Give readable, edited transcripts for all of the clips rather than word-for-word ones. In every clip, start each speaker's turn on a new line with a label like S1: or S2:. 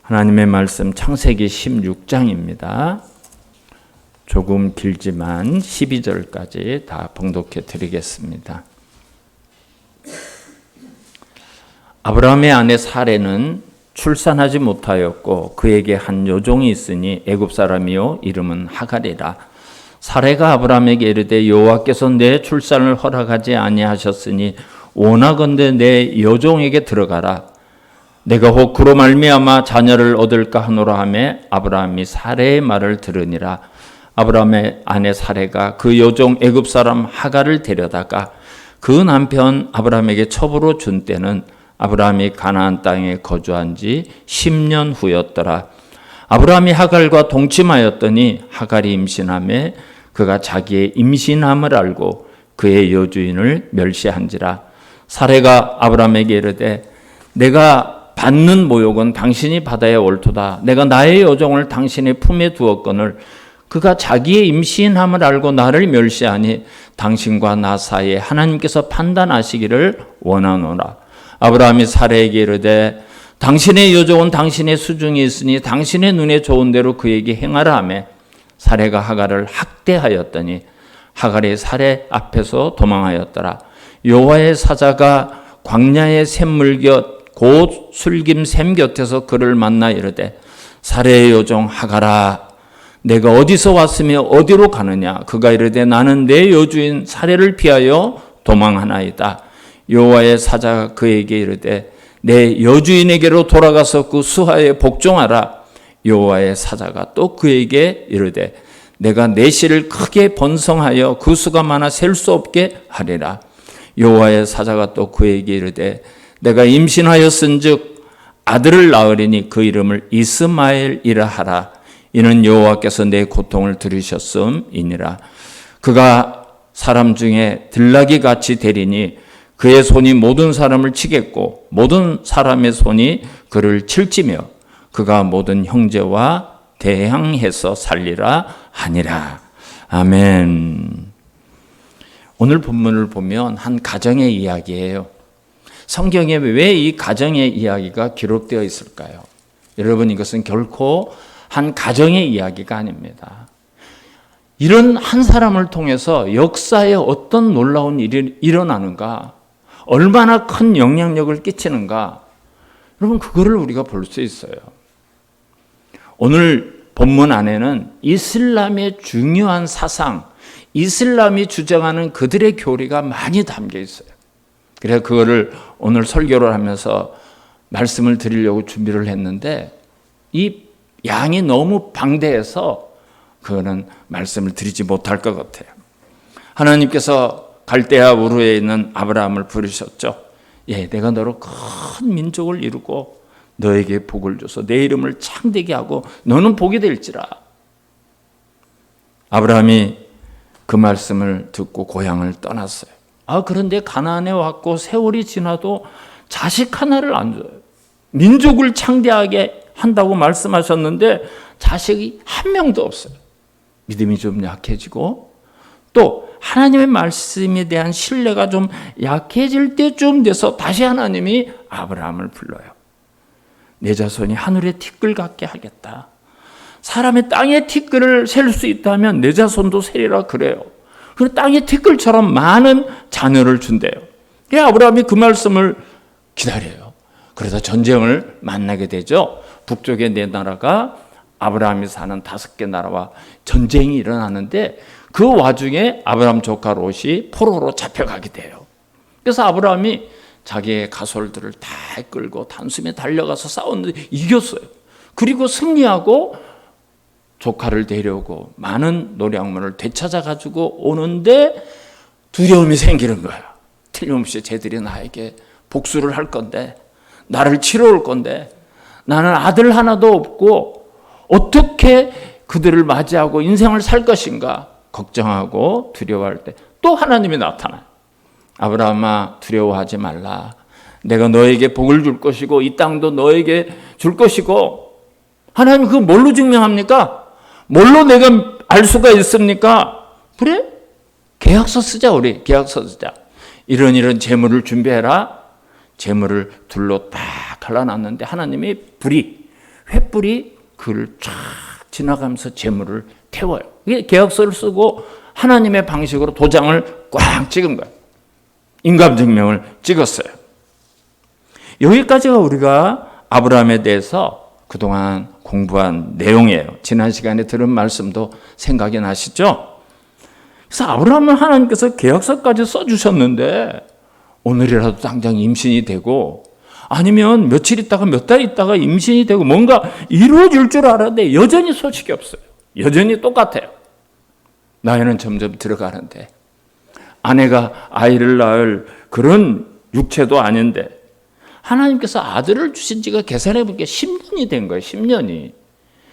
S1: 하나님의 말씀 창세기 16장입니다. 조금 길지만 12절까지 다 봉독해 드리겠습니다. 아브라함의 아내 사레는 출산하지 못하였고 그에게 한 여종이 있으니 애굽 사람이요 이름은 하갈이라. 사레가 아브라함에게 이르되 여호와께서 내 출산을 허락하지 아니하셨으니 원하건대 내 여종에게 들어가라. 내가 혹 그로 말미암아 자녀를 얻을까 하노라 하매 아브라함이 사레의 말을 들으니라. 아브라함의 아내 사레가 그 여종 애굽 사람 하갈을 데려다가 그 남편 아브라함에게 첩으로 준 때는 아브라함이 가나안 땅에 거주한 지 10년 후였더라. 아브라함이 하갈과 동침하였더니 하갈이 임신하매 그가 자기의 임신함을 알고 그의 여주인을 멸시한지라. 사레가 아브라함에게 이르되 내가 받는 모욕은 당신이 받아야 옳도다. 내가 나의 여종을 당신의 품에 두었거늘 그가 자기의 임신함을 알고 나를 멸시하니 당신과 나 사이에 하나님께서 판단하시기를 원하노라. 아브라함이 사레에게 이르되 당신의 여종은 당신의 수중에 있으니 당신의 눈에 좋은 대로 그에게 행하라 하며 사레가 하갈을 학대하였더니 하갈이 사레 앞에서 도망하였더라. 여호와의 사자가 광야의 샘물 곁 곧 술김 샘 곁에서 그를 만나 이르되 사레의 여종 하갈아 내가 어디서 왔으며 어디로 가느냐. 그가 이르되 나는 내 여주인 사레를 피하여 도망하나이다. 여호와의 사자가 그에게 이르되 내 여주인에게로 돌아가서 그 수하에 복종하라. 여호와의 사자가 또 그에게 이르되 내가 내 씨를 크게 번성하여 그 수가 많아 셀 수 없게 하리라. 여호와의 사자가 또 그에게 이르되 내가 임신하였은즉 아들을 낳으리니 그 이름을 이스마엘이라 하라. 이는 여호와께서 내 고통을 들으셨음이니라. 그가 사람 중에 들나귀 같이 되리니 그의 손이 모든 사람을 치겠고 모든 사람의 손이 그를 칠지며 그가 모든 형제와 대항해서 살리라 하니라. 아멘. 오늘 본문을 보면 한 가정의 이야기예요. 성경에 왜 이 가정의 이야기가 기록되어 있을까요? 여러분, 이것은 결코 한 가정의 이야기가 아닙니다. 이런 한 사람을 통해서 역사에 어떤 놀라운 일이 일어나는가, 얼마나 큰 영향력을 끼치는가, 여러분 그거를 우리가 볼 수 있어요. 오늘 본문 안에는 이슬람의 중요한 사상, 이슬람이 주장하는 그들의 교리가 많이 담겨 있어요. 그래서 그거를 오늘 설교를 하면서 말씀을 드리려고 준비를 했는데 이 양이 너무 방대해서 그거는 말씀을 드리지 못할 것 같아요. 하나님께서 갈대아 우르에 있는 아브라함을 부르셨죠. 예, 내가 너로 큰 민족을 이루고 너에게 복을 줘서 내 이름을 창대게 하고 너는 복이 될지라. 아브라함이 그 말씀을 듣고 고향을 떠났어요. 그런데 가나안에 왔고 세월이 지나도 자식 하나를 안 줘요. 민족을 창대하게 한다고 말씀하셨는데 자식이 한 명도 없어요. 믿음이 좀 약해지고 또 하나님의 말씀에 대한 신뢰가 좀 약해질 때쯤 돼서 다시 하나님이 아브라함을 불러요. 내 자손이 하늘의 티끌 같게 하겠다. 사람의 땅의 티끌을 셀 수 있다면 내 자손도 세리라 그래요. 그 땅의 티끌처럼 많은 자녀를 준대요. 아브라함이 그 말씀을 기다려요. 그러다 전쟁을 만나게 되죠. 북쪽의 네 나라가 아브라함이 사는 5개 나라와 전쟁이 일어나는데 그 와중에 아브라함 조카 롯이 포로로 잡혀가게 돼요. 그래서 아브라함이 자기의 가솔들을 다 끌고 단숨에 달려가서 싸웠는데 이겼어요. 그리고 승리하고 조카를 데려오고 많은 노량물을 되찾아가지고 오는데 두려움이 생기는 거야. 틀림없이 쟤들이 나에게 복수를 할 건데, 나를 치러 올 건데, 나는 아들 하나도 없고 어떻게 그들을 맞이하고 인생을 살 것인가 걱정하고 두려워할 때 또 하나님이 나타나요. 아브라함아, 두려워하지 말라. 내가 너에게 복을 줄 것이고 이 땅도 너에게 줄 것이고. 하나님 그거 뭘로 증명합니까? 뭘로 내가 알 수가 있습니까? 그래? 계약서 쓰자. 우리 계약서 쓰자. 이런 재물을 준비해라. 재물을 둘로 딱 갈라놨는데 하나님이 불이 횃불이 그를 쫙 지나가면서 재물을 태워요. 이게 계약서를 쓰고 하나님의 방식으로 도장을 꽉 찍은 거예요. 인감증명을 찍었어요. 여기까지가 우리가 아브라함에 대해서 그동안 공부한 내용이에요. 지난 시간에 들은 말씀도 생각이 나시죠? 그래서 아브라함은 하나님께서 계약서까지 써주셨는데 오늘이라도 당장 임신이 되고 아니면 며칠 있다가 몇 달 있다가 임신이 되고 뭔가 이루어질 줄 알았는데 여전히 소식이 없어요. 여전히 똑같아요. 나이는 점점 들어가는데 아내가 아이를 낳을 그런 육체도 아닌데 하나님께서 아들을 주신 지가 계산해 보니까 10년이 된 거예요. 10년이.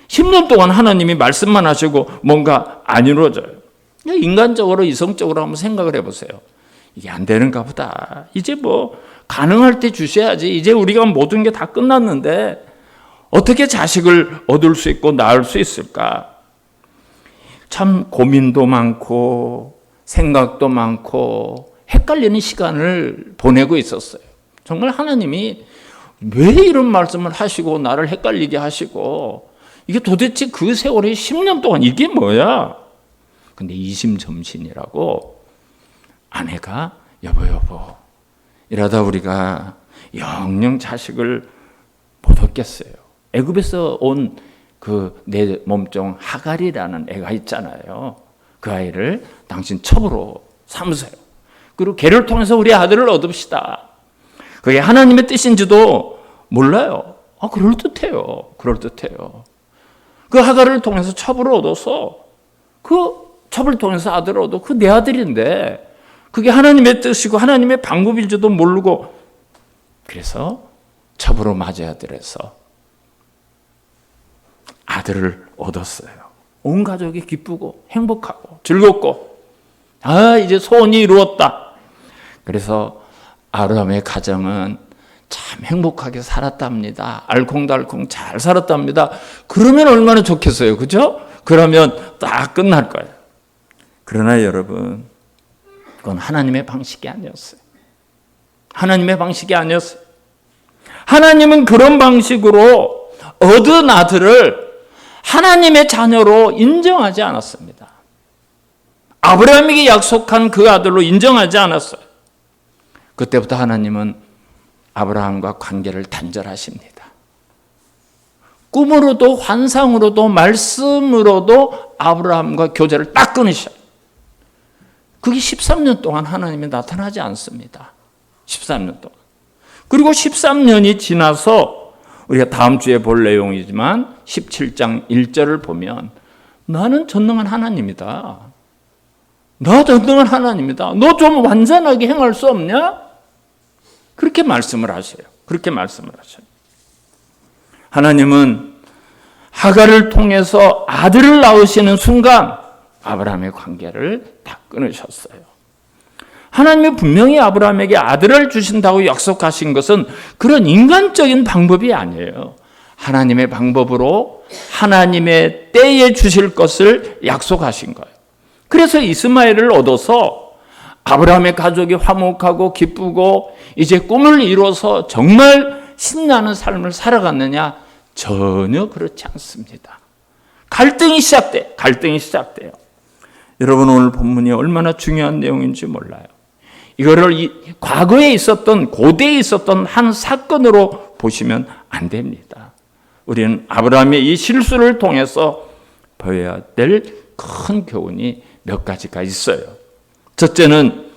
S1: 10년 동안 하나님이 말씀만 하시고 뭔가 안 이루어져요. 인간적으로 이성적으로 한번 생각을 해보세요. 이게 안 되는가 보다. 이제 뭐 가능할 때 주셔야지. 이제 우리가 모든 게 다 끝났는데 어떻게 자식을 얻을 수 있고 낳을 수 있을까? 참 고민도 많고 생각도 많고 헷갈리는 시간을 보내고 있었어요. 정말 하나님이 왜 이런 말씀을 하시고 나를 헷갈리게 하시고 이게 도대체 그 세월이 10년 동안 이게 뭐야? 근데 이심점신이라고 아내가 여보 이러다 우리가 영영 자식을 못 얻겠어요. 애굽에서 온 그 내 몸종 하갈이라는 애가 있잖아요. 그 아이를 당신 첩으로 삼으세요. 그리고 걔를 통해서 우리 아들을 얻읍시다. 그게 하나님의 뜻인지도 몰라요. 그럴듯해요. 그 하갈을 통해서 첩을 얻어서 그 첩을 통해서 아들을 얻어 그 내 아들인데 그게 하나님의 뜻이고 하나님의 방법인지도 모르고 그래서 첩으로 맞아야 돼서 아들을 얻었어요. 온 가족이 기쁘고 행복하고 즐겁고 이제 소원이 이루었다. 그래서 아브라함의 가정은 참 행복하게 살았답니다. 알콩달콩 잘 살았답니다. 그러면 얼마나 좋겠어요. 그죠? 그러면 딱 끝날 거예요. 그러나 여러분 그건 하나님의 방식이 아니었어요. 하나님의 방식이 아니었어요. 하나님은 그런 방식으로 얻은 아들을 하나님의 자녀로 인정하지 않았습니다. 아브라함에게 약속한 그 아들로 인정하지 않았어요. 그때부터 하나님은 아브라함과 관계를 단절하십니다. 꿈으로도 환상으로도 말씀으로도 아브라함과 교제를 딱 끊으셔요. 그게 13년 동안 하나님이 나타나지 않습니다. 13년 동안. 그리고 13년이 지나서 우리가 다음 주에 볼 내용이지만 17장 1절을 보면 나는 전능한 하나님이다. 너 전능한 하나님이다. 너 좀 완전하게 행할 수 없냐? 그렇게 말씀을 하셔요. 하나님은 하갈을 통해서 아들을 낳으시는 순간 아브라함의 관계를 다 끊으셨어요. 하나님이 분명히 아브라함에게 아들을 주신다고 약속하신 것은 그런 인간적인 방법이 아니에요. 하나님의 방법으로 하나님의 때에 주실 것을 약속하신 거예요. 그래서 이스마엘을 얻어서 아브라함의 가족이 화목하고 기쁘고 이제 꿈을 이뤄서 정말 신나는 삶을 살아갔느냐? 전혀 그렇지 않습니다. 갈등이 시작돼요. 여러분 오늘 본문이 얼마나 중요한 내용인지 몰라요. 이거를 과거에 있었던 고대에 있었던 한 사건으로 보시면 안 됩니다. 우리는 아브라함의 이 실수를 통해서 보여야 될 큰 교훈이 몇 가지가 있어요. 첫째는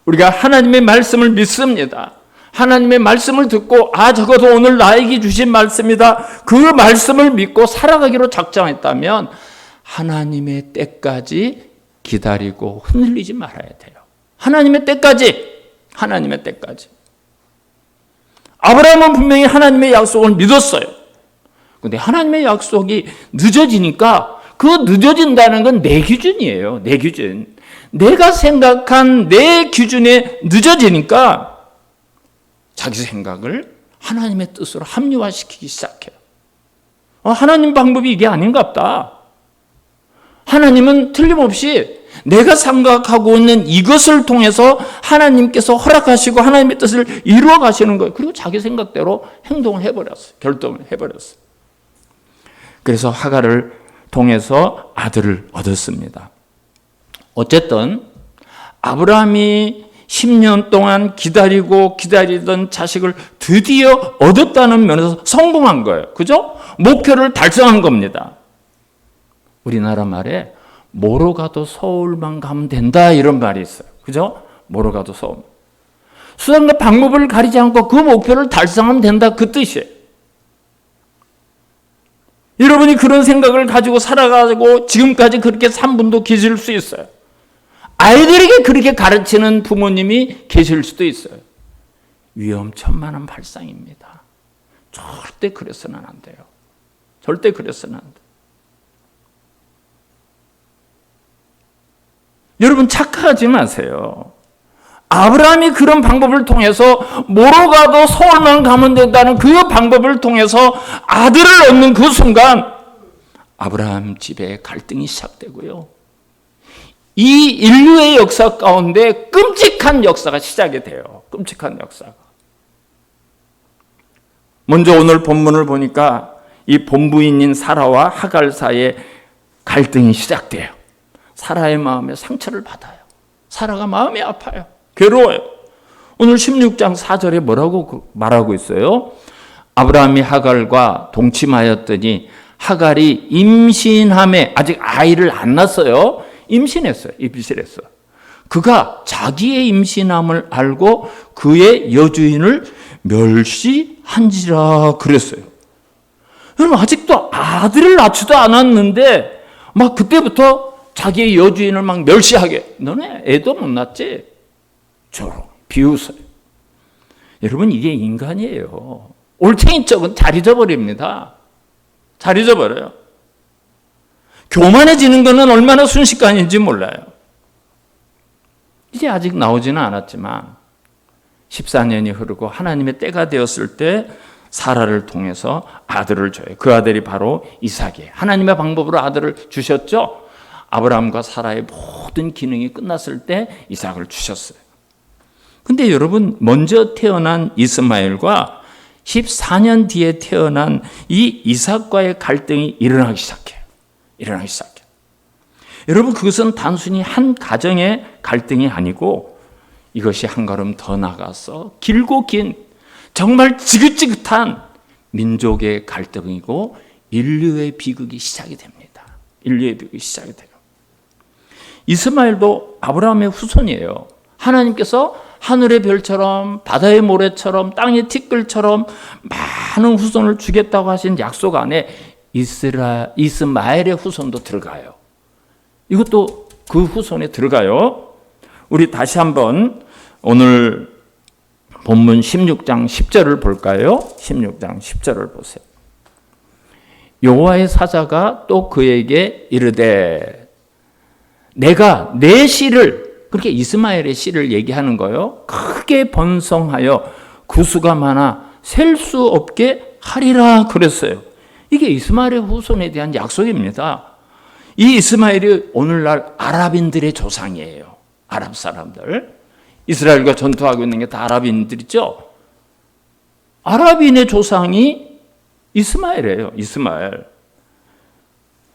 S1: 우리가 하나님의 말씀을 믿습니다. 하나님의 말씀을 듣고 적어도 오늘 나에게 주신 말씀이다. 그 말씀을 믿고 살아가기로 작정했다면 하나님의 때까지 기다리고 흔들리지 말아야 돼요. 하나님의 때까지. 아브라함은 분명히 하나님의 약속을 믿었어요. 그런데 하나님의 약속이 늦어지니까 그 늦어진다는 건 내 기준이에요. 내 기준. 내가 생각한 내 기준에 늦어지니까 자기 생각을 하나님의 뜻으로 합리화시키기 시작해요. 하나님 방법이 이게 아닌갑다. 하나님은 틀림없이 내가 생각하고 있는 이것을 통해서 하나님께서 허락하시고 하나님의 뜻을 이루어 가시는 거예요. 그리고 자기 생각대로 행동을 해버렸어요. 결정을 해버렸어요. 그래서 하갈을 통해서 아들을 얻었습니다. 어쨌든 아브라함이 10년 동안 기다리던 자식을 드디어 얻었다는 면에서 성공한 거예요. 그죠? 목표를 달성한 겁니다. 우리나라 말에 뭐로 가도 서울만 가면 된다 이런 말이 있어요. 그죠? 뭐로 가도 서울. 수단과 방법을 가리지 않고 그 목표를 달성하면 된다 그 뜻이에요. 여러분이 그런 생각을 가지고 살아가지고 지금까지 그렇게 산 분도 계실 수 있어요. 아이들에게 그렇게 가르치는 부모님이 계실 수도 있어요. 위험천만한 발상입니다. 절대 그래서는 안 돼요. 절대 그래서는 안 돼요. 여러분 착각하지 마세요. 아브라함이 그런 방법을 통해서 뭐로 가도 서울만 가면 된다는 그 방법을 통해서 아들을 얻는 그 순간 아브라함 집에 갈등이 시작되고요. 이 인류의 역사 가운데 끔찍한 역사가 시작이 돼요. 끔찍한 역사가. 먼저 오늘 본문을 보니까 이 본부인인 사라와 하갈 사이에 갈등이 시작돼요. 사라의 마음에 상처를 받아요. 사라가 마음이 아파요. 괴로워요. 오늘 16장 4절에 뭐라고 말하고 있어요? 아브라함이 하갈과 동침하였더니 하갈이 임신함에 아직 아이를 안 낳았어요. 임신했어요. 그가 자기의 임신함을 알고 그의 여주인을 멸시한지라 그랬어요. 여러분 아직도 아들을 낳지도 않았는데 막 그때부터 자기의 여주인을 막 멸시하게. 너네 애도 못 낳지? 조롱, 비웃어요. 여러분 이게 인간이에요. 올챙이 쪽은 잘 잊어버립니다. 잘 잊어버려요. 교만해지는 것은 얼마나 순식간인지 몰라요. 이제 아직 나오지는 않았지만 14년이 흐르고 하나님의 때가 되었을 때 사라를 통해서 아들을 줘요. 그 아들이 바로 이삭이에요. 하나님의 방법으로 아들을 주셨죠. 아브라함과 사라의 모든 기능이 끝났을 때 이삭을 주셨어요. 근데 여러분 먼저 태어난 이스마엘과 14년 뒤에 태어난 이 이삭과의 갈등이 일어나기 시작해요. 여러분 그것은 단순히 한 가정의 갈등이 아니고 이것이 한 걸음 더 나가서 길고 긴 정말 지긋지긋한 민족의 갈등이고 인류의 비극이 시작이 됩니다. 인류의 비극이 시작이 돼요. 이스마엘도 아브라함의 후손이에요. 하나님께서 하늘의 별처럼 바다의 모래처럼 땅의 티끌처럼 많은 후손을 주겠다고 하신 약속 안에 이스마엘의 후손도 들어가요. 이것도 그 후손에 들어가요. 우리 다시 한번 오늘 본문 16장 10절을 볼까요? 16장 10절을 보세요. 여호와의 사자가 또 그에게 이르되 내가 내 씨를, 그렇게 이스마엘의 씨를 얘기하는 거예요. 크게 번성하여 구수가 많아 셀 수 없게 하리라 그랬어요. 이게 이스마엘의 후손에 대한 약속입니다. 이 이스마엘이 오늘날 아랍인들의 조상이에요. 아랍 사람들. 이스라엘과 전투하고 있는 게 다 아랍인들이죠. 아랍인의 조상이 이스마엘이에요. 이스마엘.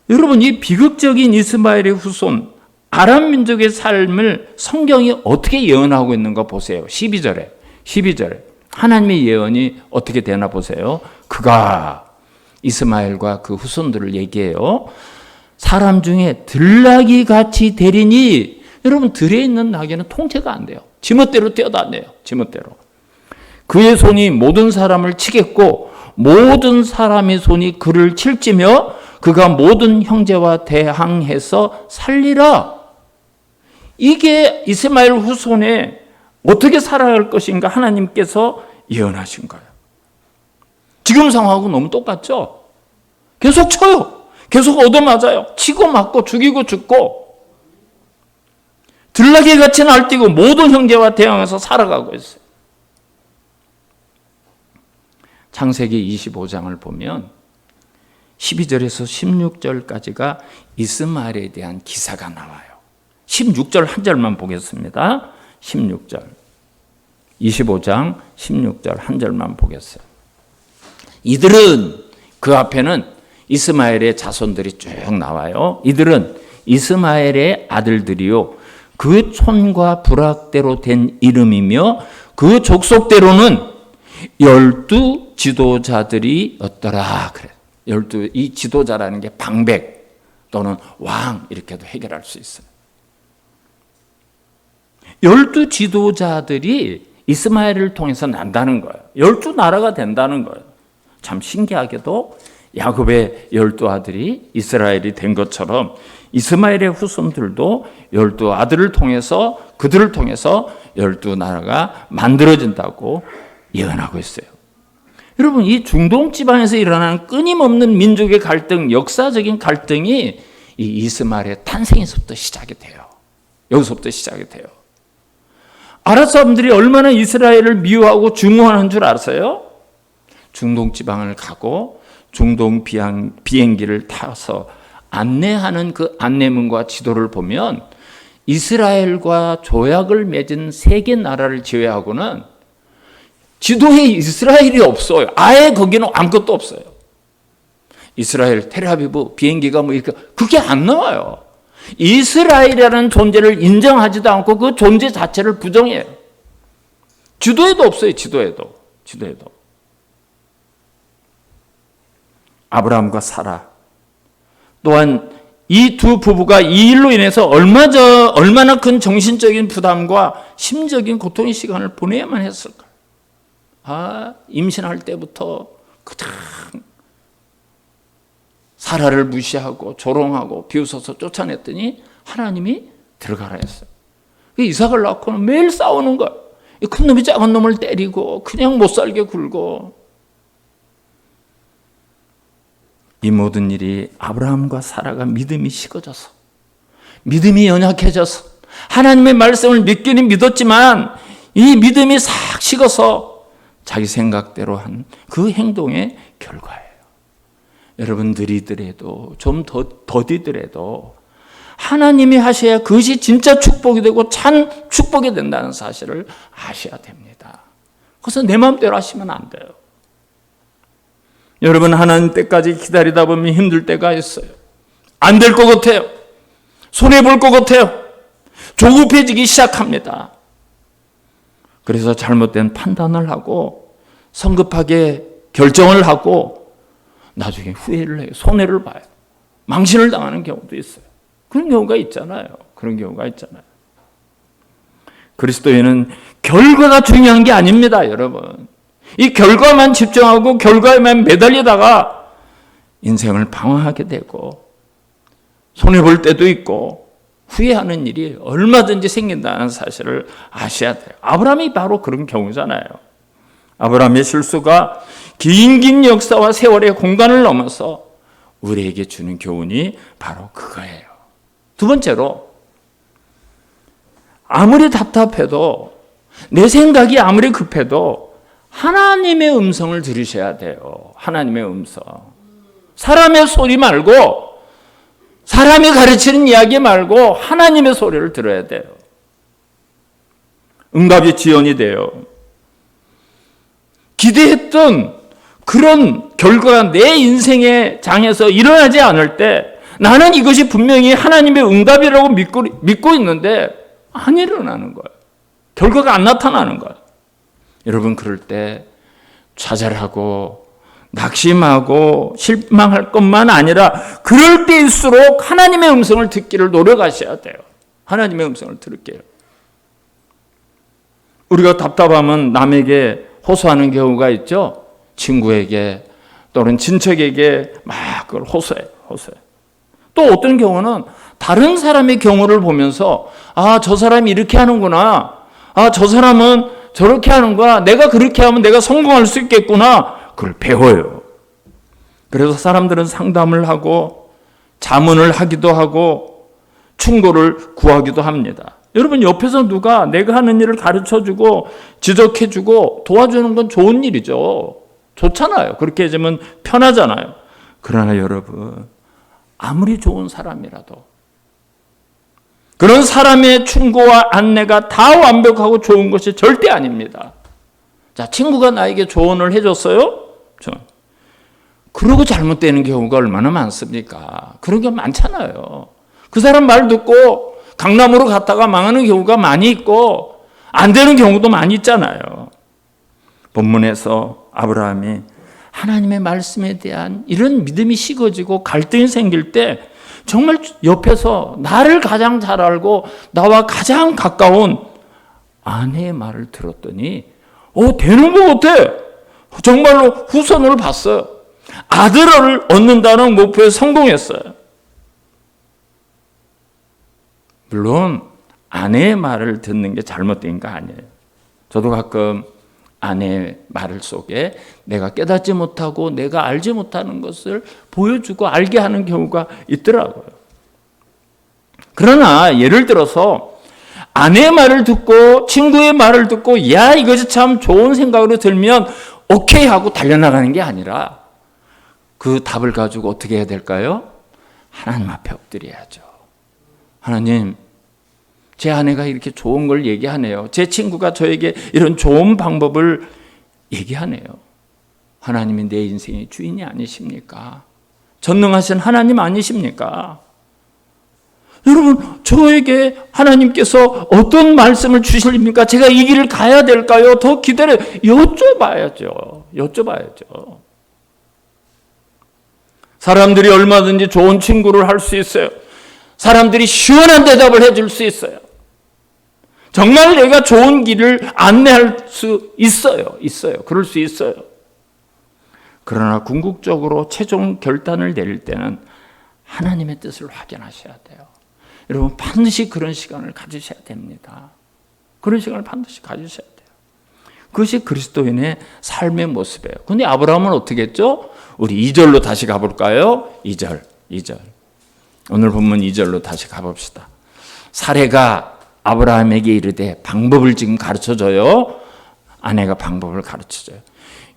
S1: 여러분 이 비극적인 이스마엘의 후손 아랍 민족의 삶을 성경이 어떻게 예언하고 있는가 보세요. 12절에 하나님의 예언이 어떻게 되나 보세요. 그가 이스마엘과 그 후손들을 얘기해요. 사람 중에 들나귀 같이 되리니, 여러분 들에 있는 나귀는 통제가 안 돼요. 지멋대로 뛰어다녀요. 지멋대로. 그의 손이 모든 사람을 치겠고 모든 사람의 손이 그를 칠지며 그가 모든 형제와 대항해서 살리라. 이게 이스마엘 후손에 어떻게 살아갈 것인가 하나님께서 예언하신 거예요. 지금 상황하고 너무 똑같죠? 계속 쳐요. 계속 얻어맞아요. 치고 맞고 죽이고 죽고 들나귀같이 날뛰고 모든 형제와 대항해서 살아가고 있어요. 창세기 25장을 보면 12절에서 16절까지가 이스마엘에 대한 기사가 나와요. 16절 한 절만 보겠습니다. 16절. 25장 16절 한 절만 보겠어요. 이들은 그 앞에는 이스마엘의 자손들이 쭉 나와요. 이들은 이스마엘의 아들들이요, 그 촌과 부락대로 된 이름이며 그 족속대로는 12 지도자들이었더라. 그래. 12, 이 지도자라는 게 방백 또는 왕 이렇게도 해결할 수 있어요. 12 지도자들이 이스마엘을 통해서 난다는 거예요. 12나라가 된다는 거예요. 참 신기하게도 야곱의 12아들이 이스라엘이 된 것처럼 이스마엘의 후손들도 12아들을 통해서, 그들을 통해서 12나라가 만들어진다고 예언하고 있어요. 여러분, 이 중동 지방에서 일어나는 끊임없는 민족의 갈등, 역사적인 갈등이 이 이스마엘의 탄생에서부터 시작이 돼요. 여기서부터 시작이 돼요. 아랍 사람들이 얼마나 이스라엘을 미워하고 증오하는 줄 아세요? 중동 지방을 가고 중동 비행기를 타서 안내하는 그 안내문과 지도를 보면 이스라엘과 조약을 맺은 3개 나라를 제외하고는 지도에 이스라엘이 없어요. 아예 거기는 아무것도 없어요. 이스라엘, 텔아비브, 비행기가 뭐 이렇게, 그게 안 나와요. 이스라엘이라는 존재를 인정하지도 않고 그 존재 자체를 부정해요. 지도에도 없어요. 지도에도. 아브라함과 사라, 또한 이 두 부부가 이 일로 인해서 얼마나 큰 정신적인 부담과 심적인 고통의 시간을 보내야만 했을까. 임신할 때부터 그냥 사라를 무시하고 조롱하고 비웃어서 쫓아냈더니 하나님이 들어가라 했어요. 이삭을 낳고는 매일 싸우는 거예요. 큰 놈이 작은 놈을 때리고 그냥 못 살게 굴고. 이 모든 일이 아브라함과 사라가 믿음이 식어져서, 믿음이 연약해져서, 하나님의 말씀을 믿기는 믿었지만 이 믿음이 싹 식어서 자기 생각대로 한 그 행동의 결과예요. 여러분, 느리더라도 좀 더디더라도 하나님이 하셔야 그것이 진짜 축복이 되고 참 축복이 된다는 사실을 아셔야 됩니다. 그래서 내 마음대로 하시면 안 돼요. 여러분, 하나님 때까지 기다리다 보면 힘들 때가 있어요. 안 될 것 같아요. 손해볼 것 같아요. 조급해지기 시작합니다. 그래서 잘못된 판단을 하고 성급하게 결정을 하고 나중에 후회를 해요. 손해를 봐요. 망신을 당하는 경우도 있어요. 그런 경우가 있잖아요. 그리스도인은 결과가 중요한 게 아닙니다, 여러분. 이 결과만 집중하고 결과에만 매달리다가 인생을 방황하게 되고 손해볼 때도 있고 후회하는 일이 얼마든지 생긴다는 사실을 아셔야 돼요. 아브라함이 바로 그런 경우잖아요. 아브라함의 실수가 긴 역사와 세월의 공간을 넘어서 우리에게 주는 교훈이 바로 그거예요. 두 번째로, 아무리 답답해도, 내 생각이 아무리 급해도 하나님의 음성을 들으셔야 돼요. 하나님의 음성. 사람의 소리 말고, 사람이 가르치는 이야기 말고 하나님의 소리를 들어야 돼요. 응답이 지연이 돼요. 기대했던 그런 결과가 내 인생의 장에서 일어나지 않을 때 나는 이것이 분명히 하나님의 응답이라고 믿고 있는데 안 일어나는 거예요. 결과가 안 나타나는 거예요. 여러분, 그럴 때 좌절하고 낙심하고 실망할 것만 아니라 그럴 때일수록 하나님의 음성을 듣기를 노력하셔야 돼요. 하나님의 음성을 들을게요. 우리가 답답하면 남에게 호소하는 경우가 있죠. 친구에게 또는 친척에게 막 그걸 호소해요. 또 어떤 경우는 다른 사람의 경우를 보면서 저 사람이 이렇게 하는구나. 저 사람은 저렇게 하는구나. 내가 그렇게 하면 내가 성공할 수 있겠구나. 그걸 배워요. 그래서 사람들은 상담을 하고 자문을 하기도 하고 충고를 구하기도 합니다. 여러분, 옆에서 누가 내가 하는 일을 가르쳐주고 지적해주고 도와주는 건 좋은 일이죠. 좋잖아요. 그렇게 해주면 편하잖아요. 그러나 여러분, 아무리 좋은 사람이라도 그런 사람의 충고와 안내가 다 완벽하고 좋은 것이 절대 아닙니다. 자, 친구가 나에게 조언을 해줬어요. 그러고 잘못되는 경우가 얼마나 많습니까? 그런 게 많잖아요. 그 사람 말 듣고 강남으로 갔다가 망하는 경우가 많이 있고 안 되는 경우도 많이 있잖아요. 본문에서 아브라함이 하나님의 말씀에 대한 이런 믿음이 식어지고 갈등이 생길 때 정말 옆에서 나를 가장 잘 알고 나와 가장 가까운 아내의 말을 들었더니 되는 것 같아. 정말로 후손을 봤어요. 아들을 얻는다는 목표에 성공했어요. 물론 아내의 말을 듣는 게 잘못된 거 아니에요. 저도 가끔 아내의 말 속에 내가 깨닫지 못하고 내가 알지 못하는 것을 보여주고 알게 하는 경우가 있더라고요. 그러나 예를 들어서 아내의 말을 듣고 친구의 말을 듣고 야 이것이 참 좋은 생각으로 들면 오케이 하고 달려나가는 게 아니라 그 답을 가지고 어떻게 해야 될까요? 하나님 앞에 엎드려야죠. 하나님, 제 아내가 이렇게 좋은 걸 얘기하네요. 제 친구가 저에게 이런 좋은 방법을 얘기하네요. 하나님이 내 인생의 주인이 아니십니까? 전능하신 하나님 아니십니까? 여러분, 저에게 하나님께서 어떤 말씀을 주실입니까? 제가 이 길을 가야 될까요? 더 기다려 여쭤봐야죠. 사람들이 얼마든지 좋은 친구를 할 수 있어요. 사람들이 시원한 대답을 해줄 수 있어요. 정말 내가 좋은 길을 안내할 수 있어요. 그럴 수 있어요. 그러나 궁극적으로 최종 결단을 내릴 때는 하나님의 뜻을 확인하셔야 돼요. 여러분, 반드시 그런 시간을 가지셔야 됩니다. 그런 시간을 반드시 가지셔야 돼요. 그것이 그리스도인의 삶의 모습이에요. 근데 아브라함은 어떻게 했죠? 우리 2절로 다시 가볼까요? 2절. 오늘 본문 2절로 다시 가봅시다. 사레가 아브라함에게 이르되 방법을 지금 가르쳐줘요. 아내가 방법을 가르쳐줘요.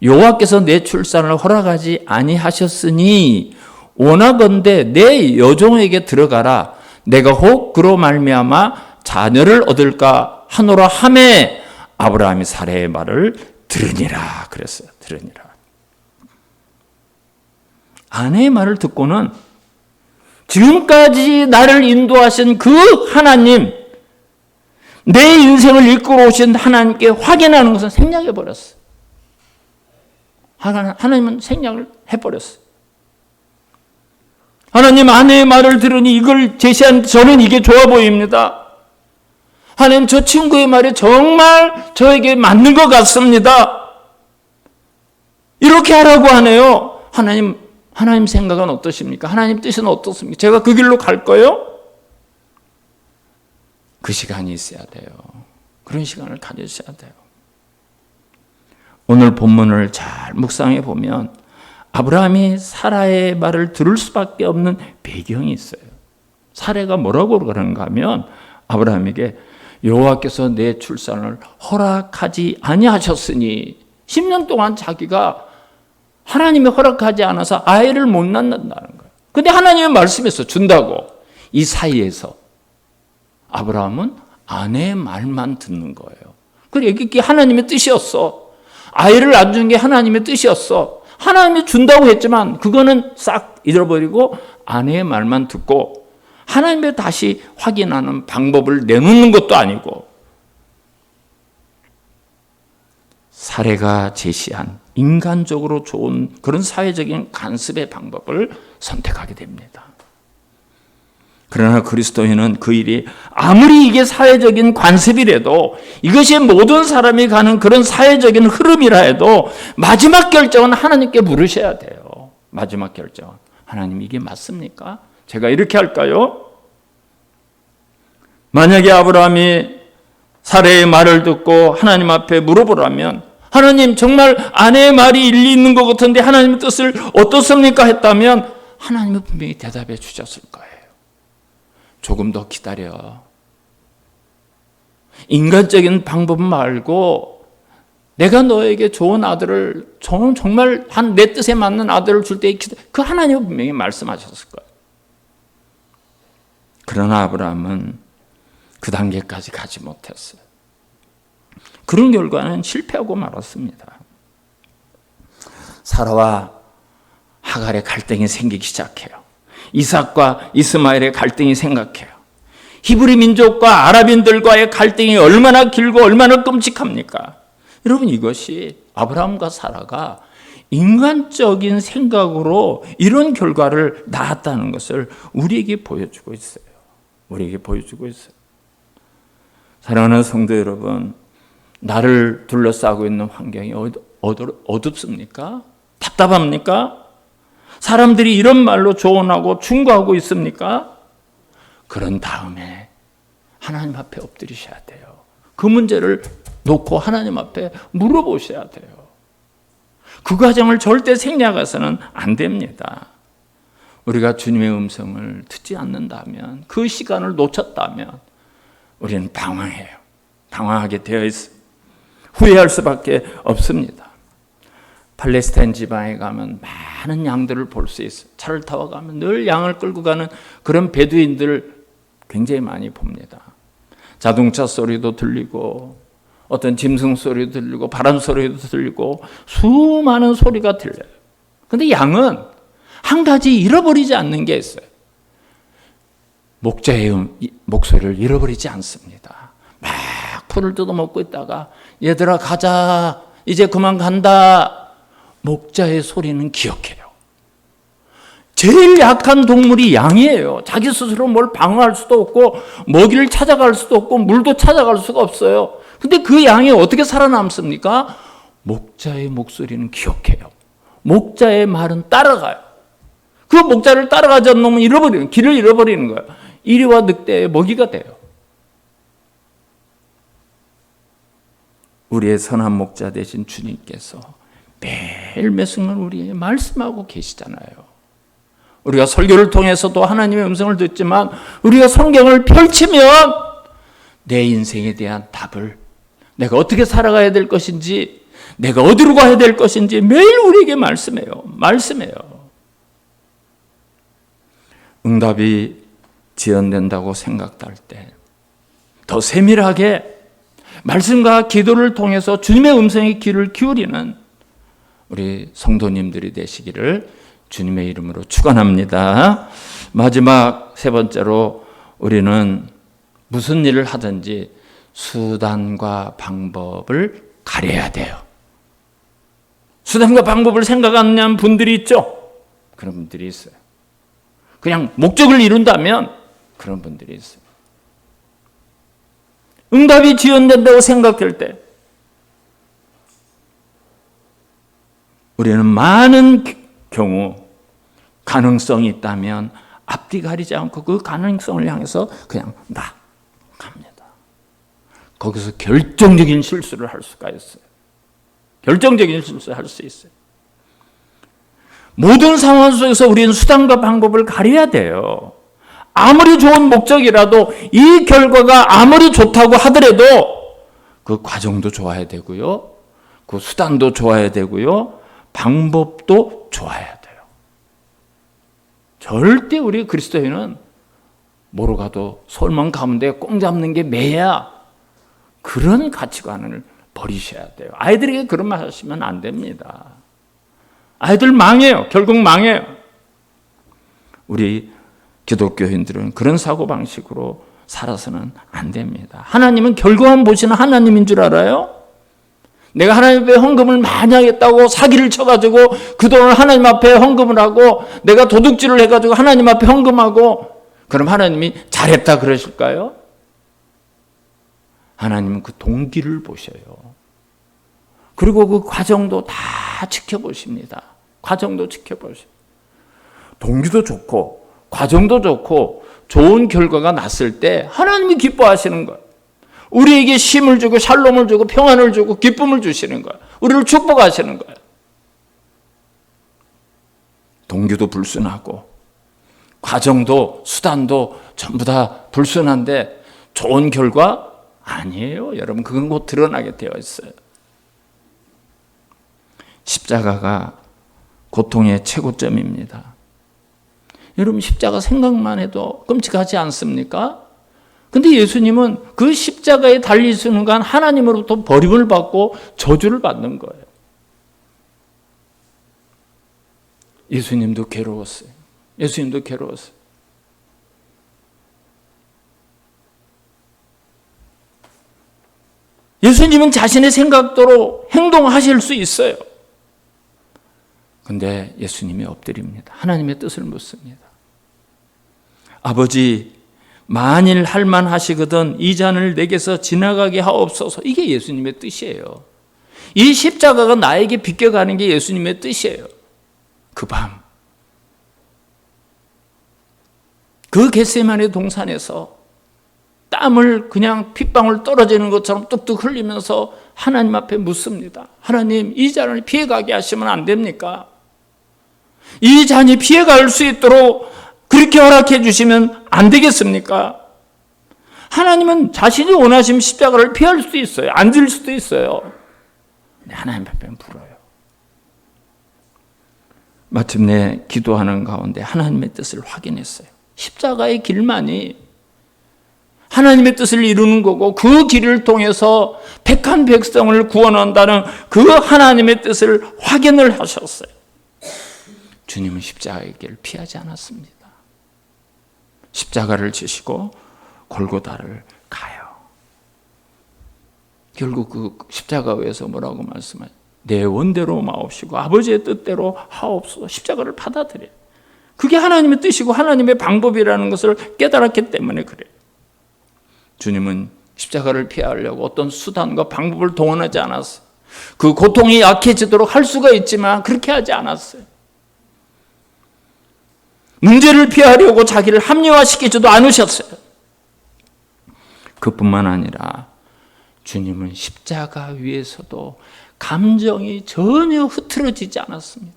S1: 여호와께서 내 출산을 허락하지 아니하셨으니 원하건대 내 여종에게 들어가라. 내가 혹 그로 말미암아 자녀를 얻을까 하노라 하매 아브라함이 사레의 말을 들으니라 그랬어요. 들으니라. 아내의 말을 듣고는 지금까지 나를 인도하신 그 하나님, 내 인생을 이끌어 오신 하나님께 확인하는 것은 생략해버렸어요. 하나님은 생략을 해버렸어요. 하나님, 아내의 말을 들으니 이걸 제시한 저는 이게 좋아 보입니다. 하나님, 저 친구의 말이 정말 저에게 맞는 것 같습니다. 이렇게 하라고 하네요. 하나님 생각은 어떠십니까? 하나님 뜻은 어떻습니까? 제가 그 길로 갈 거예요? 그 시간이 있어야 돼요. 그런 시간을 가지셔야 돼요. 오늘 본문을 잘 묵상해 보면 아브라함이 사라의 말을 들을 수밖에 없는 배경이 있어요. 사라가 뭐라고 그러는가 하면 아브라함에게 여호와께서 내 출산을 허락하지 아니하셨으니 10년 동안 자기가 하나님이 허락하지 않아서 아이를 못 낳는다는 거예요. 근데 하나님의 말씀에서 준다고. 이 사이에서 아브라함은 아내의 말만 듣는 거예요. 그리고 이게 하나님의 뜻이었어. 아이를 안 준 게 하나님의 뜻이었어. 하나님이 준다고 했지만 그거는 싹 잃어버리고 아내의 말만 듣고 하나님의 다시 확인하는 방법을 내놓는 것도 아니고 사례가 제시한 인간적으로 좋은 그런 사회적인 간섭의 방법을 선택하게 됩니다. 그러나 그리스도인은 그 일이 아무리 이게 사회적인 관습이라도 이것이 모든 사람이 가는 그런 사회적인 흐름이라 해도 마지막 결정은 하나님께 물으셔야 돼요. 마지막 결정. 하나님, 이게 맞습니까? 제가 이렇게 할까요? 만약에 아브라함이 사례의 말을 듣고 하나님 앞에 물어보라면 하나님, 정말 아내의 말이 일리 있는 것 같은데 하나님의 뜻을 어떻습니까? 했다면 하나님은 분명히 대답해 주셨을 거예요. 조금 더 기다려. 인간적인 방법 말고 내가 너에게 좋은 아들을 정말 내 뜻에 맞는 아들을 줄 때 그 하나님은 분명히 말씀하셨을 거예요. 그러나 아브라함은 그 단계까지 가지 못했어요. 그런 결과는 실패하고 말았습니다. 사라와 하갈의 갈등이 생기기 시작해요. 이삭과 이스마엘의 갈등이 생각해요. 히브리 민족과 아랍인들과의 갈등이 얼마나 길고 얼마나 끔찍합니까? 여러분, 이것이 아브라함과 사라가 인간적인 생각으로 이런 결과를 낳았다는 것을 우리에게 보여주고 있어요. 우리에게 보여주고 있어요. 사랑하는 성도 여러분, 나를 둘러싸고 있는 환경이 어둡습니까? 답답합니까? 사람들이 이런 말로 조언하고 충고하고 있습니까? 그런 다음에 하나님 앞에 엎드리셔야 돼요. 그 문제를 놓고 하나님 앞에 물어보셔야 돼요. 그 과정을 절대 생략해서는 안 됩니다. 우리가 주님의 음성을 듣지 않는다면, 그 시간을 놓쳤다면 우리는 방황해요. 방황하게 되어 있어요. 후회할 수밖에 없습니다. 팔레스타인 지방에 가면 많은 양들을 볼 수 있어요. 차를 타고 가면 늘 양을 끌고 가는 그런 베두인들을 굉장히 많이 봅니다. 자동차 소리도 들리고 어떤 짐승 소리도 들리고 바람 소리도 들리고 수많은 소리가 들려요. 그런데 양은 한 가지 잃어버리지 않는 게 있어요. 목자의 목소리를 잃어버리지 않습니다. 막 풀을 뜯어먹고 있다가 얘들아 가자, 이제 그만 간다. 목자의 소리는 기억해요. 제일 약한 동물이 양이에요. 자기 스스로 뭘 방어할 수도 없고 먹이를 찾아갈 수도 없고 물도 찾아갈 수가 없어요. 근데 그 양이 어떻게 살아남습니까? 목자의 목소리는 기억해요. 목자의 말은 따라가요. 그 목자를 따라가지 않으면 길을 잃어버리는 거예요. 이리와 늑대의 먹이가 돼요. 우리의 선한 목자 되신 주님께서 매일 매 순간 우리에게 말씀하고 계시잖아요. 우리가 설교를 통해서도 하나님의 음성을 듣지만 우리가 성경을 펼치면 내 인생에 대한 답을, 내가 어떻게 살아가야 될 것인지, 내가 어디로 가야 될 것인지 매일 우리에게 말씀해요. 응답이 지연된다고 생각할 때 더 세밀하게 말씀과 기도를 통해서 주님의 음성에 귀를 기울이는 우리 성도님들이 되시기를 주님의 이름으로 축원합니다. 마지막 세 번째로 우리는 무슨 일을 하든지 수단과 방법을 가려야 돼요. 수단과 방법을 생각 안 하는 분들이 있죠. 그런 분들이 있어요. 그냥 목적을 이룬다면 그런 분들이 있어요. 응답이 지연된다고 생각될 때 우리는 많은 경우 가능성이 있다면 앞뒤 가리지 않고 그 가능성을 향해서 그냥 나갑니다. 거기서 결정적인 실수를 할 수가 있어요. 결정적인 실수를 할 수 있어요. 모든 상황 속에서 우리는 수단과 방법을 가려야 돼요. 아무리 좋은 목적이라도 이 결과가 아무리 좋다고 하더라도 그 과정도 좋아야 되고요. 그 수단도 좋아야 되고요. 방법도 좋아야 돼요. 절대 우리 그리스도인은 뭐로 가도 솔만 가운데 꽁 잡는 게 매야, 그런 가치관을 버리셔야 돼요. 아이들에게 그런 말 하시면 안 됩니다. 아이들 망해요. 결국 망해요. 우리 기독교인들은 그런 사고방식으로 살아서는 안 됩니다. 하나님은 결과만 보시는 하나님인 줄 알아요? 내가 하나님 앞에 헌금을 많이 하겠다고 사기를 쳐가지고 그 돈을 하나님 앞에 헌금을 하고 내가 도둑질을 해가지고 하나님 앞에 헌금하고 그럼 하나님이 잘했다 그러실까요? 하나님은 그 동기를 보셔요. 그리고 그 과정도 다 지켜보십니다. 과정도 지켜보십니다. 동기도 좋고 과정도 좋고 좋은 결과가 났을 때 하나님이 기뻐하시는 거예요. 우리에게 쉼을 주고 샬롬을 주고 평안을 주고 기쁨을 주시는 거예요. 우리를 축복하시는 거예요. 동기도 불순하고 과정도 수단도 전부 다 불순한데 좋은 결과 아니에요. 여러분, 그건 곧 드러나게 되어 있어요. 십자가가 고통의 최고점입니다. 여러분, 십자가 생각만 해도 끔찍하지 않습니까? 근데 예수님은 그 십자가에 달리시는 순간 하나님으로부터 버림을 받고 저주를 받는 거예요. 예수님도 괴로웠어요. 예수님도 괴로웠어요. 예수님은 자신의 생각대로 행동하실 수 있어요. 근데 예수님이 엎드립니다. 하나님의 뜻을 묻습니다. 아버지, 만일 할만하시거든 이 잔을 내게서 지나가게 하옵소서. 이게 예수님의 뜻이에요. 이 십자가가 나에게 비껴가는 게 예수님의 뜻이에요. 그 밤, 그 겟세마네 동산에서 땀을 그냥 핏방울 떨어지는 것처럼 뚝뚝 흘리면서 하나님 앞에 묻습니다. 하나님, 이 잔을 피해가게 하시면 안 됩니까? 이 잔이 피해갈 수 있도록 그렇게 허락해 주시면 안 되겠습니까? 하나님은 자신이 원하시면 십자가를 피할 수도 있어요. 안 질 수도 있어요. 근데 하나님 앞에는 불어요. 마침내 기도하는 가운데 하나님의 뜻을 확인했어요. 십자가의 길만이 하나님의 뜻을 이루는 거고 그 길을 통해서 택한 백성을 구원한다는 그 하나님의 뜻을 확인을 하셨어요. 주님은 십자가의 길을 피하지 않았습니다. 십자가를 지시고 골고다를 가요. 결국 그 십자가 위에서 뭐라고 말씀하죠? 내 원대로 마옵시고 아버지의 뜻대로 하옵소서. 십자가를 받아들여요. 그게 하나님의 뜻이고 하나님의 방법이라는 것을 깨달았기 때문에 그래요. 주님은 십자가를 피하려고 어떤 수단과 방법을 동원하지 않았어요. 그 고통이 약해지도록 할 수가 있지만 그렇게 하지 않았어요. 문제를 피하려고 자기를 합리화시키지도 않으셨어요. 그뿐만 아니라 주님은 십자가 위에서도 감정이 전혀 흐트러지지 않았습니다.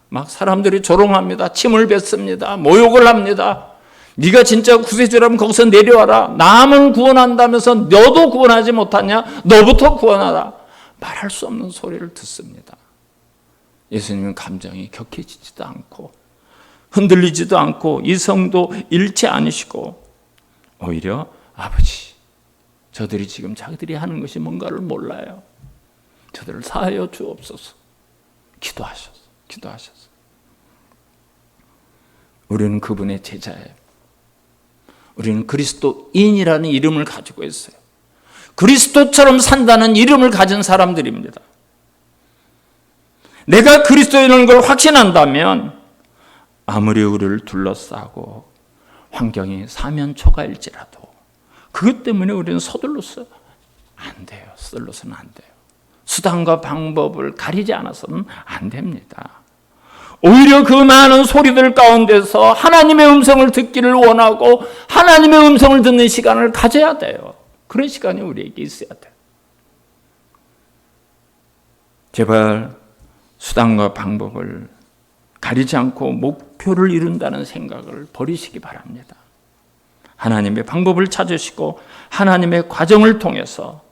S1: 막 사람들이 조롱합니다. 침을 뱉습니다. 모욕을 합니다. 네가 진짜 구세주라면 거기서 내려와라. 남은 구원한다면서 너도 구원하지 못하냐? 너부터 구원하라. 말할 수 없는 소리를 듣습니다. 예수님은 감정이 격해지지도 않고 흔들리지도 않고 이성도 잃지 않으시고 오히려 아버지, 저들이 지금 자기들이 하는 것이 뭔가를 몰라요. 저들을 사하여 주옵소서. 기도하셨어. 우리는 그분의 제자예요. 우리는 그리스도인이라는 이름을 가지고 있어요. 그리스도처럼 산다는 이름을 가진 사람들입니다. 내가 그리스도인인 걸 확신한다면 아무리 우리를 둘러싸고 환경이 사면초가일지라도 그것 때문에 우리는 서둘러서 안 돼요. 서둘러서는 안 돼요. 수단과 방법을 가리지 않아서는 안 됩니다. 오히려 그 많은 소리들 가운데서 하나님의 음성을 듣기를 원하고 하나님의 음성을 듣는 시간을 가져야 돼요. 그런 시간이 우리에게 있어야 돼요. 제발 수단과 방법을 가리지 않고 목표를 이룬다는 생각을 버리시기 바랍니다. 하나님의 방법을 찾으시고 하나님의 과정을 통해서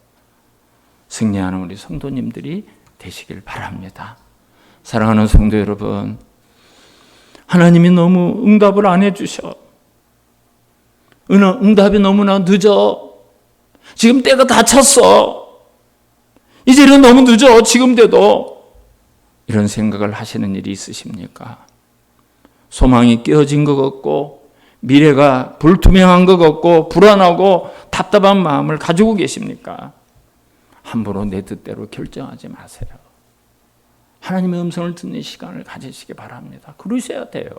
S1: 승리하는 우리 성도님들이 되시길 바랍니다. 사랑하는 성도 여러분, 하나님이 너무 응답을 안 해주셔. 응답이 너무나 늦어. 지금 때가 다 찼어. 이제는 너무 늦어. 지금 돼도. 이런 생각을 하시는 일이 있으십니까? 소망이 깨어진 것 같고 미래가 불투명한 것 같고 불안하고 답답한 마음을 가지고 계십니까? 함부로 내 뜻대로 결정하지 마세요. 하나님의 음성을 듣는 시간을 가지시기 바랍니다. 그러셔야 돼요.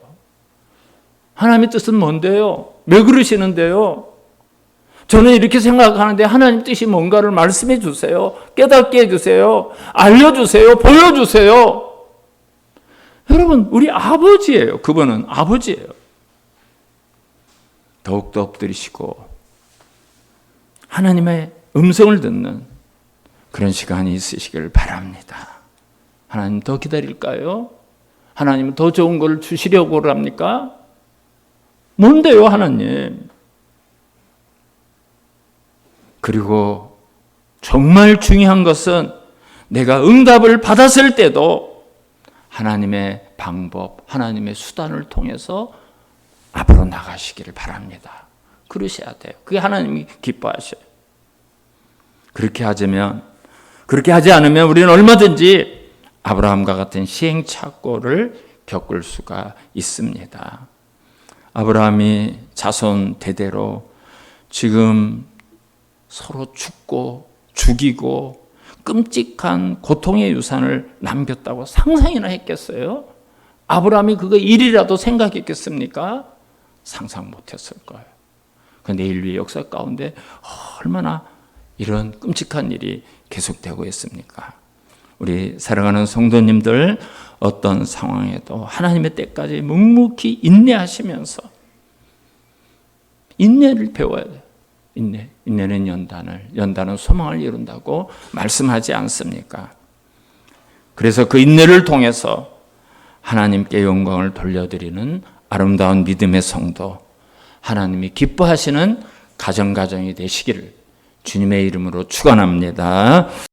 S1: 하나님의 뜻은 뭔데요? 왜 그러시는데요? 저는 이렇게 생각하는데 하나님 뜻이 뭔가를 말씀해 주세요. 깨닫게 해주세요. 알려주세요. 보여주세요. 여러분, 우리 아버지예요. 그분은 아버지예요. 더욱더 엎드리시고 하나님의 음성을 듣는 그런 시간이 있으시길 바랍니다. 하나님 더 기다릴까요? 하나님 더 좋은 걸 주시려고 합니까? 뭔데요, 하나님? 그리고 정말 중요한 것은 내가 응답을 받았을 때도 하나님의 방법, 하나님의 수단을 통해서 앞으로 나가시기를 바랍니다. 그러셔야 돼요. 그게 하나님이 기뻐하셔요. 그렇게 하지 않으면 우리는 얼마든지 아브라함과 같은 시행착오를 겪을 수가 있습니다. 아브라함이 자손 대대로 지금 서로 죽고 죽이고 끔찍한 고통의 유산을 남겼다고 상상이나 했겠어요? 아브라함이 그거 일이라도 생각했겠습니까? 상상 못했을 거예요. 그런데 인류의 역사 가운데 얼마나 이런 끔찍한 일이 계속되고 있습니까? 우리 사랑하는 성도님들, 어떤 상황에도 하나님의 때까지 묵묵히 인내하시면서 인내를 배워야 돼요. 인내는 연단은 소망을 이룬다고 말씀하지 않습니까? 그래서 그 인내를 통해서 하나님께 영광을 돌려드리는 아름다운 믿음의 성도, 하나님이 기뻐하시는 가정이 되시기를 주님의 이름으로 축원합니다.